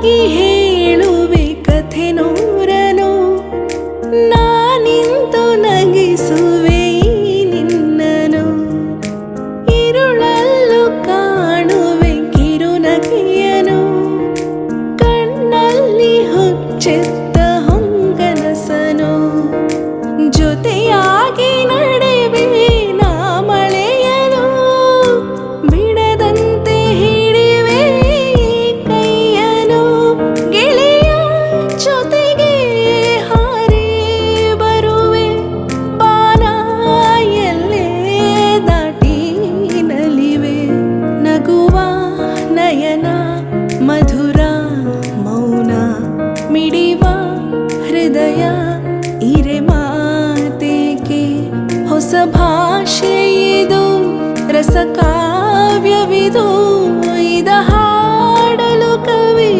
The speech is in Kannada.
ಜೊತೆಯಾಗಿ ಹೇಳುವೆ ಕಥೆ ನೂರನು, ನಾನಿಂದು ನಗಿಸುವೆ ಈ ನಿನ್ನನು. ഇരുളಲ್ಲೂ ಕಾಣುವೆ ಕಿರುನಗೆಯನು, ಕಣ್ಣಲ್ಲಿ ಹುಚ್ಚೆತ್ತ ಹೊಂಗನಸನು. ಜೊತೆಯಾಗಿ ನಡೆವೆ ನಾ ಮಳೆಯನು, ಬಿಡದಂತೆ ಹಿಡಿವೆ ಕೈಯನು. ಗೆಳೆಯ ಜೊತೆಗೆ ಹಾರಿ ಬರುವೆ, ಬಾನ ಎಲ್ಲೇ ದಾಟಿ ನಲಿವೆ. ನಗುವ ನಯನ ಮಧುರ ಮೌನ, ಮಿಡಿವ ಹೃದಯ ಇರೆ ಮಾತೇಕೆ. ಹೊಸ ಭಾಷೆ ಇದು, ರಸಕಾವ್ಯವಿದು, ಇದ ಹಾಡಲು ಕವಿ